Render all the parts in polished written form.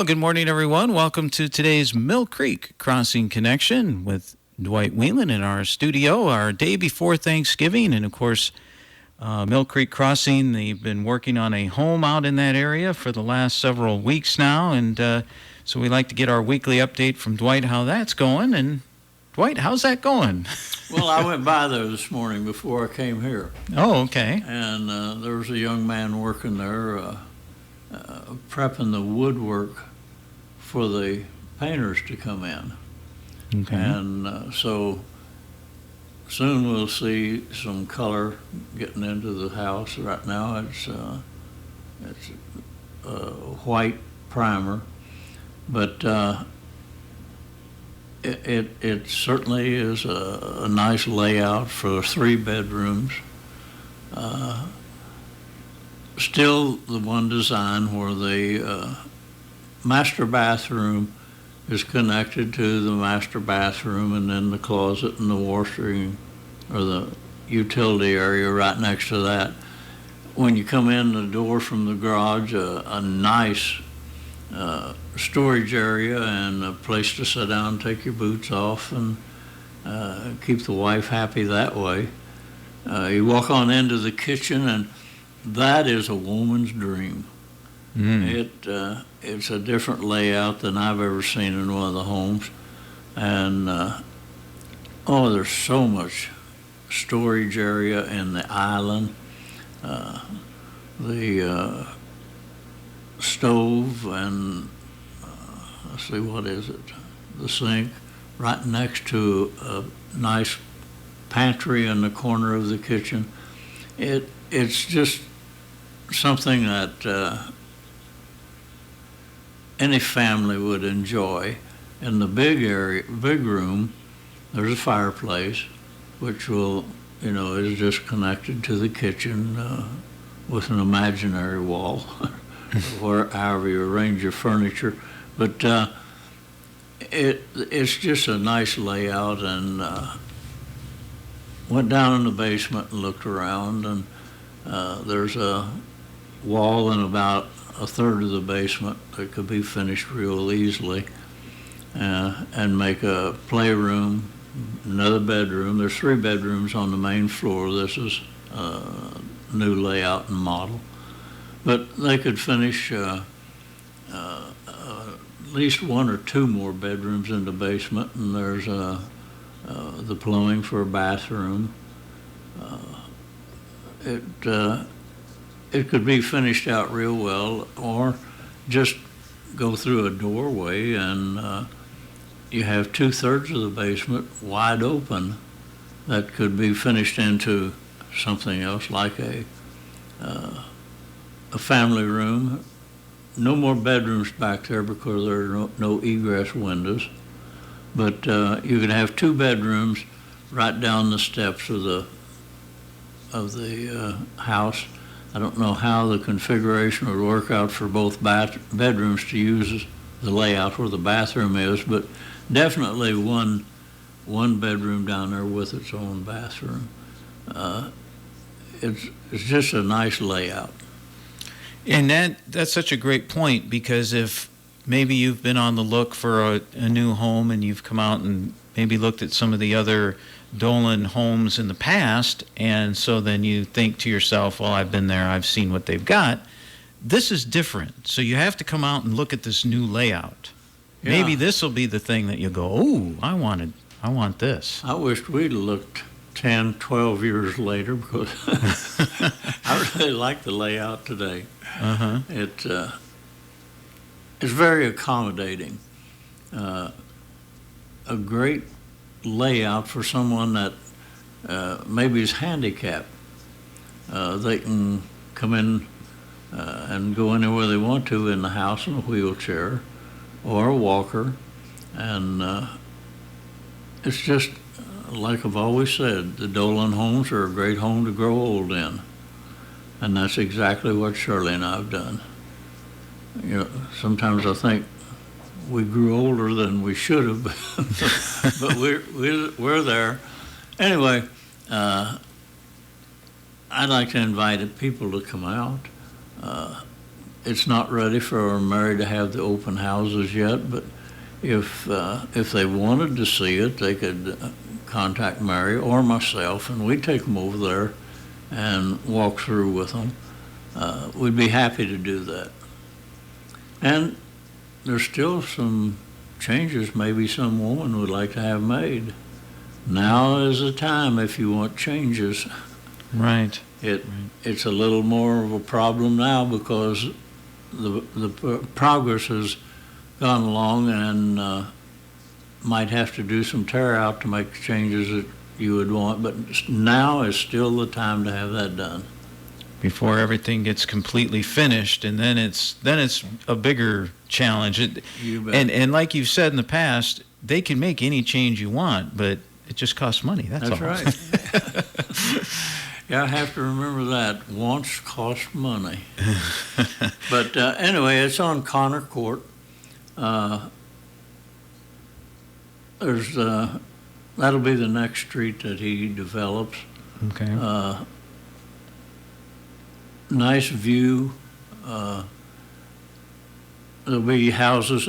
Well, good morning, everyone. Welcome to today's Mill Creek Crossing Connection with Dwight Wheelan in our studio, our day before Thanksgiving. And, of course, Mill Creek Crossing, they've been working on a home out in that area for the last several weeks now. And so we like to get our weekly update from Dwight, how that's going. And, Dwight, how's that going? Well, I went by there this morning before I came here. Oh, okay. And there was a young man working there prepping the woodwork for the painters to come in. Okay. And so soon we'll see some color getting into the house. Right now it's white primer, but it certainly is a nice layout for 3 bedrooms. Still the one design where the master bathroom is connected to the master bathroom, and then the closet and the washroom or the utility area right next to that. When you come in the door from the garage, a nice storage area and a place to sit down, take your boots off, and keep the wife happy that way. You walk on into the kitchen, and that is a woman's dream. It's a different layout than I've ever seen in one of the homes. And, there's so much storage area in the island. The stove and, let's see, what is it? The sink right next to a nice pantry in the corner of the kitchen. It's just something that any family would enjoy. In the big room, there's a fireplace, which is just connected to the kitchen with an imaginary wall, however you arrange your furniture. But it's just a nice layout, and went down in the basement and looked around, and there's a wall in about a third of the basement that could be finished real easily, and make a playroom, another bedroom. There's 3 bedrooms on the main floor. This is a new layout and model. But they could finish at least 1 or 2 more bedrooms in the basement, and there's the plumbing for a bathroom. It could be finished out real well, or just go through a doorway and you have 2/3 of the basement wide open that could be finished into something else, like a family room. No more bedrooms back there because there are no egress windows, but you could have 2 bedrooms right down the steps of the house. I don't know how the configuration would work out for both bedrooms to use the layout where the bathroom is, but definitely one bedroom down there with its own bathroom. It's just a nice layout. And that's such a great point, because if maybe you've been on the look for a new home and you've come out and maybe looked at some of the other Dolan homes in the past, and so then you think to yourself, well, I've been there, I've seen what they've got. This is different. So you have to come out and look at this new layout. Yeah. Maybe this will be the thing that you go, oh, I want this. I wished we'd looked 10, 12 years later, because I really like the layout today. Uh-huh. It's very accommodating. A great layout for someone that maybe is handicapped. They can come in and go anywhere they want to in the house in a wheelchair or a walker, and it's just like I've always said, the Dolan homes are a great home to grow old in, and that's exactly what Shirley and I have done. Sometimes I think we grew older than we should have, but we're there. Anyway, I'd like to invite people to come out. it's not ready for Mary to have the open houses yet, but if they wanted to see it, they could contact Mary or myself, and we'd take them over there and walk through with them. We'd be happy to do that. And there's still some changes maybe some woman would like to have made. Now is the time if you want changes. Right. It's a little more of a problem now because the progress has gone along and might have to do some tear out to make the changes that you would want, but now is still the time to have that done. Before everything gets completely finished, and then it's a bigger challenge. You bet. And like you've said in the past, they can make any change you want, but it just costs money. That's all. Right. Yeah, I have to remember that. Wants cost money. But anyway, it's on Connor Court. There's that'll be the next street that he develops. Okay. Nice view. There'll be houses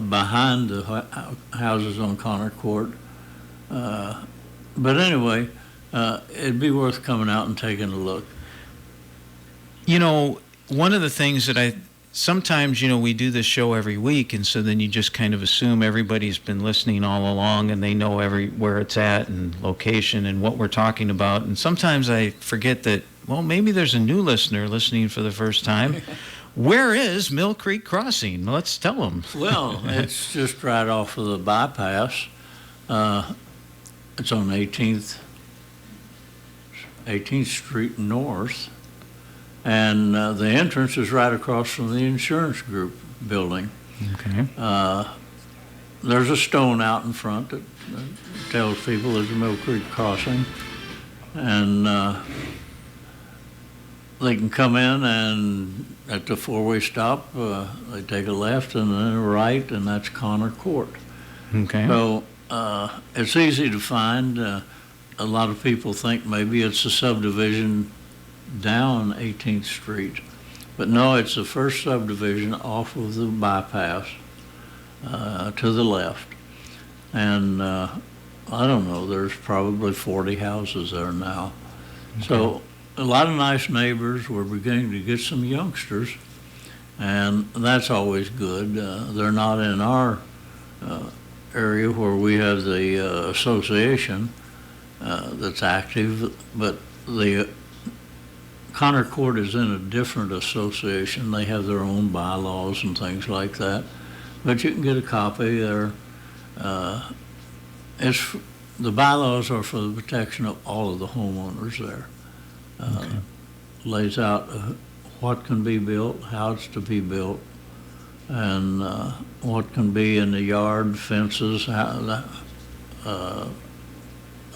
behind the houses on Connor Court. But anyway, it'd be worth coming out and taking a look. You know, one of the things that sometimes, we do this show every week, and so then you just kind of assume everybody's been listening all along and they know where it's at and location and what we're talking about. And sometimes I forget that, well, maybe there's a new listener listening for the first time. Where is Mill Creek Crossing? Let's tell them. Well, it's just right off of the bypass. It's on 18th Street North. And the entrance is right across from the insurance group building. Okay. There's a stone out in front that tells people there's a Mill Creek Crossing. And they can come in and at the four-way stop, they take a left and then a right, and that's Connor Court. Okay. So it's easy to find. A lot of people think maybe it's a subdivision down 18th Street. But no, it's the first subdivision off of the bypass to the left. And I don't know, there's probably 40 houses there now. Okay. So a lot of nice neighbors. We're beginning to get some youngsters, and that's always good. They're not in our area where we have the association that's active, but the Connor Court is in a different association. They have their own bylaws and things like that. But you can get a copy there. The bylaws are for the protection of all of the homeowners there. Okay. Lays out what can be built, how it's to be built, and what can be in the yard, fences, a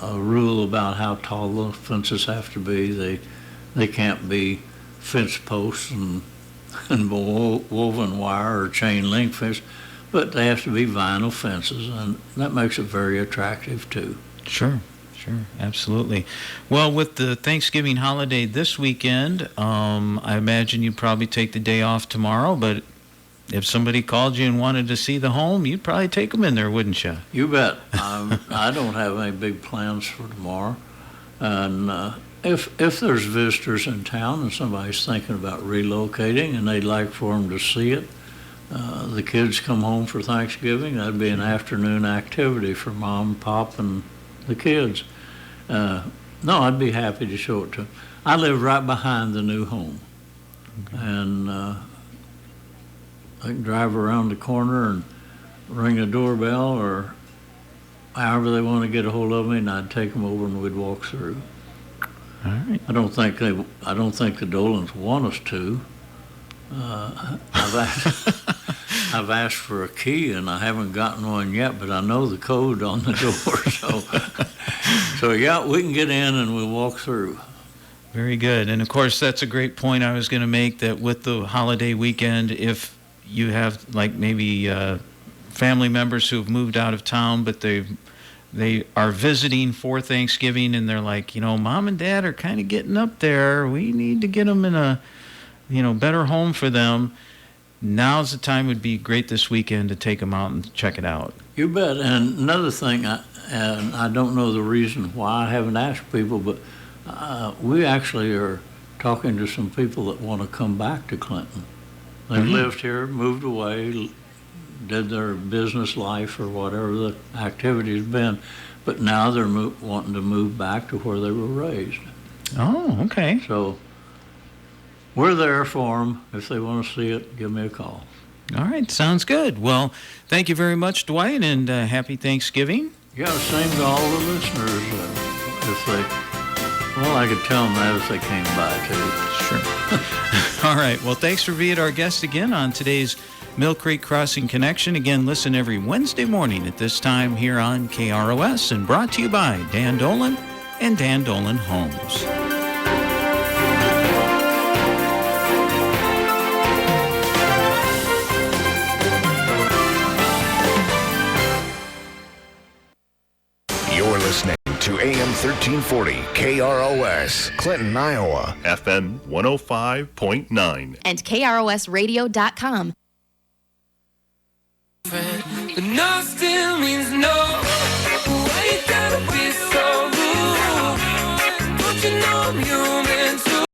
rule about how tall the fences have to be. They can't be fence posts and woven wire or chain link fence, but they have to be vinyl fences, and that makes it very attractive too. Sure, absolutely. Well, with the Thanksgiving holiday this weekend, I imagine you'd probably take the day off tomorrow, but if somebody called you and wanted to see the home, you'd probably take them in there, wouldn't you? You bet. I don't have any big plans for tomorrow, and if there's visitors in town and somebody's thinking about relocating and they'd like for them to see it, the kids come home for Thanksgiving, that'd be an afternoon activity for Mom, Pop, and the kids. No, I'd be happy to show it to them. I live right behind the new home. Okay. And I can drive around the corner and ring a doorbell or however they want to get a hold of me, and I'd take them over and we'd walk through. All right. I don't think the Dolans want us to. I've asked for a key and I haven't gotten one yet, but I know the code on the door. So yeah, we can get in and we'll walk through. Very good. And of course, that's a great point I was going to make, that with the holiday weekend, if you have like maybe family members who have moved out of town, but they are visiting for Thanksgiving, and they're like, Mom and Dad are kind of getting up there. We need to get them in a better home for them, now's the time. Would be great this weekend to take them out and check it out. You bet. And another thing, and I don't know the reason why I haven't asked people, but we actually are talking to some people that want to come back to Clinton. They've lived here, moved away, did their business life or whatever the activity's been, but now they're wanting to move back to where they were raised. Oh, okay. So we're there for them. If they want to see it, give me a call. All right, sounds good. Well, thank you very much, Dwight, and happy Thanksgiving. Yeah, same to all the listeners. I could tell them that if they came by, too. Sure. All right, well, thanks for being our guest again on today's Mill Creek Crossing Connection. Again, listen every Wednesday morning at this time here on KROS, and brought to you by Dan Dolan and Dan Dolan Homes. You're listening to AM 1340 KROS, Clinton, Iowa. FM 105.9. And KROSradio.com. But no still means no. Why you gotta be so rude? Don't you know I'm your